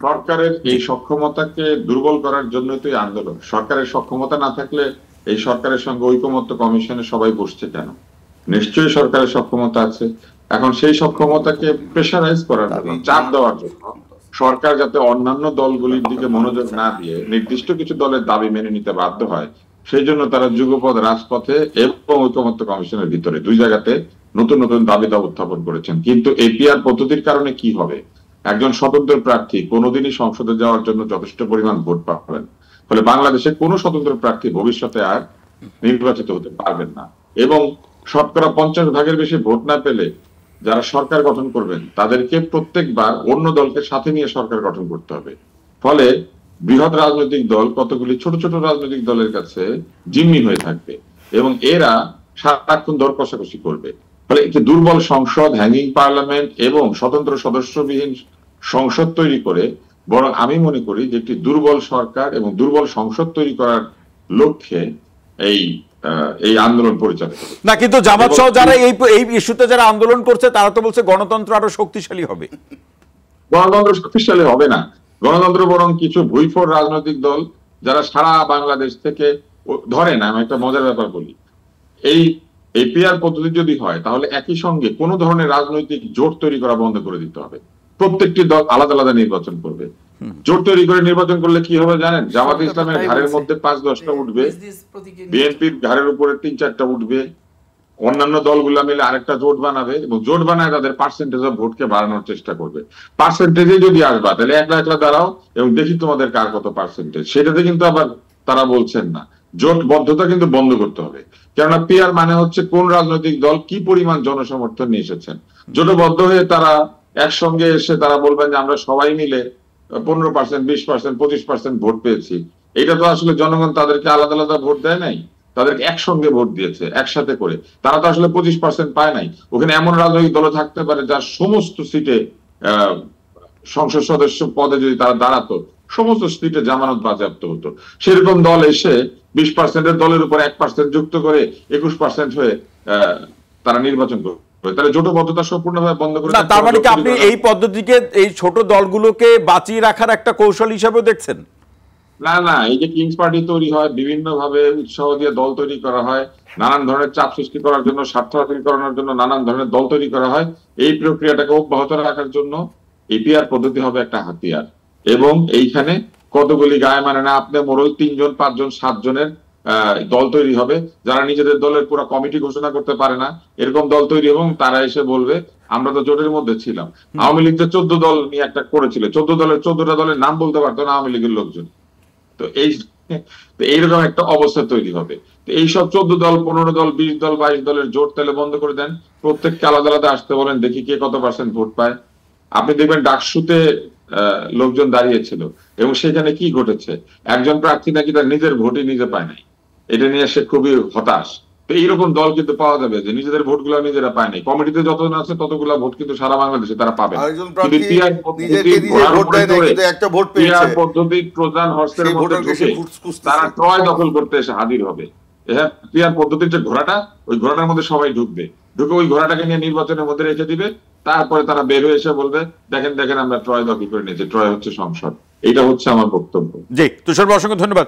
সরকারের এই সক্ষমতাকে দুর্বল করার জন্য তো এই আন্দোলন। সরকারের সক্ষমতা না থাকলে এই সরকারের সঙ্গে ঐকমত্য কমিশনে সবাই বসছে কেন? নিশ্চয়ই সরকারের সক্ষমতা আছে। এখন সেই সক্ষমতাকে প্রেশারাইজ করার জন্য, চাপ দেওয়ার জন্য, সরকার যাতে অন্যান্য দলগুলির দিকে মনোযোগ না দিয়ে নির্দিষ্ট কিছু দলের দাবি মেনে নিতে বাধ্য হয়, সেই জন্য তারা যুগপৎ রাজপথে এবং ঐকমত্য কমিশনের ভিতরে দুই জায়গাতে নতুন নতুন দাবি দাবা উত্থাপন করেছেন। কিন্তু এপিআর পদ্ধতির কারণে কি হবে? একজন স্বতন্ত্র প্রার্থী কোনোদিনই সংসদে যাওয়ার জন্য যথেষ্ট পরিমাণ ভোট পাবেন, ফলে বাংলাদেশে কোনো স্বতন্ত্র প্রার্থী ভবিষ্যতে আর নির্বাচিত হতে পারবেন না। এবং শতকরা 50% বেশি ভোট না পেলে যারা সরকার গঠন করবেন তাদেরকে প্রত্যেকবার অন্য দলকে সাথে নিয়ে সরকার গঠন করতে হবে। ফলে বৃহৎ রাজনৈতিক দল কতগুলি ছোট ছোট রাজনৈতিক দলের কাছে জিম্মি হয়ে থাকবে এবং এরা সারাক্ষণ দর কষাকষি করবে। ফলে একটি দুর্বল সংসদ, হ্যাঙ্গিং পার্লামেন্ট এবং স্বতন্ত্র সদস্যবিহীন সংসদ তৈরি করে, বরং আমি মনে করি যে একটি দুর্বল সরকার এবং দুর্বল সংসদ তৈরি করার লক্ষ্যে এই আন্দোলন পরিচালিত না। কিন্তু জামাত সহ যারা এই ইস্যুতে যারা আন্দোলন করছে তারা তো বলছে গণতন্ত্র আরো শক্তিশালী হবে। গণতন্ত্র শক্তিশালী হবে না। গণতন্ত্র বরং কিছু ভুইফোর রাজনৈতিক দল যারা সারা বাংলাদেশ থেকে, ধরেন আমি একটা মজার ব্যাপার বলি, এই এপিআর পদ্ধতি যদি হয় তাহলে একই সঙ্গে কোন ধরনের রাজনৈতিক জোট তৈরি করা বন্ধ করে দিতে হবে। প্রত্যেকটি দল আলাদা আলাদা নির্বাচন করবে। জোট তৈরি করে নির্বাচন করলে কি হবে জানেন? জামাত ইসলামের ঘাড়ের মধ্যে 5-10টা উঠবে, বিএনপির ঘাড়ের উপরে 3-4টা উঠবে, অন্যান্য দলগুলা মিলে আরেকটা জোট বানাবে এবং জোট বানায় তাদের পার্সেন্টেজ অফ ভোটকে বাড়ানোর চেষ্টা করবে। পার্সেন্টেজে যদি আসবা তাহলে একলা একলা দাঁড়াও এবং দেখি তোমাদের কার কত পার্সেন্টেজ। সেটাতে কিন্তু আবার তারা বলছেন না, জোটবদ্ধতা কিন্তু বন্ধ করতে হবে। কেননা পিআর মানে হচ্ছে কোন রাজনৈতিক দল কি পরিমাণ জনসমর্থন নিয়ে এসেছেন। জোটবদ্ধ হয়ে তারা একসঙ্গে এসে তারা বলবেন যে আমরা সবাই মিলে 15%, 20%, 25% ভোট পেয়েছি। এটা তো আসলে জনগণ তাদেরকে আলাদা আলাদা ভোট দেয় নাই, তাদেরকে একসঙ্গে ভোট দিয়েছে একসাথে করে। তারা তো আসলে 25% পায় নাই। ওখানে এমন রাজনৈতিক দল থাকতে পারে যার সমস্ত সিটে সংসদ সদস্য পদে যদি তারা দাঁড়াতো সমস্ত সিটে জামানত বাজেয়াপ্ত হতো। সেরকম দল এসে 20%-এর দলের উপর 1% যুক্ত করে 21% হয়ে তারা নির্বাচন করবে। তাহলে জোটবদ্ধতা সম্পূর্ণভাবে বন্ধ করে। তার মানে কি আপনি এই পদ্ধতিকে এই ছোট দলগুলোকে বাঁচিয়ে রাখার একটা কৌশল হিসেবে দেখছেন? না না, এই যে কিংস পার্টি তৈরি হয়, বিভিন্ন ভাবে উৎসাহ দিয়ে দল তৈরি করা হয়, নানান ধরনের চাপ সৃষ্টি করার জন্য, স্বার্থ হাসিল করানোর জন্য নানান ধরনের দল তৈরি করা হয়। এই প্রক্রিয়াটাকে অব্যাহত রাখার জন্য এপিআর পদ্ধতি হবে একটা হাতিয়ার। এবং এইখানে কতগুলি গায়ে মানে না আপনি মোড়ল 3 জন 5 জন 7 জনের দল তৈরি হবে, যারা নিজেদের দলের পুরো কমিটি ঘোষণা করতে পারে না এরকম দল তৈরি এবং তারা এসে বলবে আমরা তো জোটের মধ্যে ছিলাম। আওয়ামী লীগ যে 14 দল নিয়ে একটা করেছিল, 14টা দলের নাম বলতে পারতো না আওয়ামী লীগের লোকজন। তো এইরকম একটা অবস্থা তৈরি হবে। তো এইসব 14 দল, 15 দল, 20 দল, 22 দলের জোট তাহলে বন্ধ করে দেন, প্রত্যেককে আলাদা আলাদা আসতে বলেন, দেখি কে কত পার্সেন্ট ভোট পায়। আপনি দেখবেন ডাকসুতে লোকজন দাঁড়িয়েছিল এবং সেখানে কি ঘটেছে, একজন প্রার্থী নাকি তার নিজের ভোটই নিজে পায় নাই। এটা নিয়ে সে খুবই হতাশ। তো এইরকম দল কিন্তু পাওয়া যাবে যে নিজেদের ভোট গুলা নিজেরা পায় নাই। কমিটিতে যতজন আছে ততগুলা ভোট কিন্তু সারা বাংলাদেশে তারা পাবে। পদ্ধতির প্রধান হর্সের মধ্যে ঢুকে তারা ক্রয় দখল করতে এসে হাজির হবে। হ্যাঁ, পিআর পদ্ধতির যে ঘোড়াটা, ওই ঘোড়াটার মধ্যে সবাই ঢুকবে, ঢুকে ওই ঘোড়াটাকে নিয়ে নির্বাচনের মধ্যে রেখে দিবে। তারপরে তারা বের হয়ে এসে বলবে দেখেন দেখেন আমরা ট্রয় দখল করে নিয়েছি, ট্রয় হচ্ছে সংসদ। এটা হচ্ছে আমার বক্তব্য। জি তুষার, অসংখ্য ধন্যবাদ।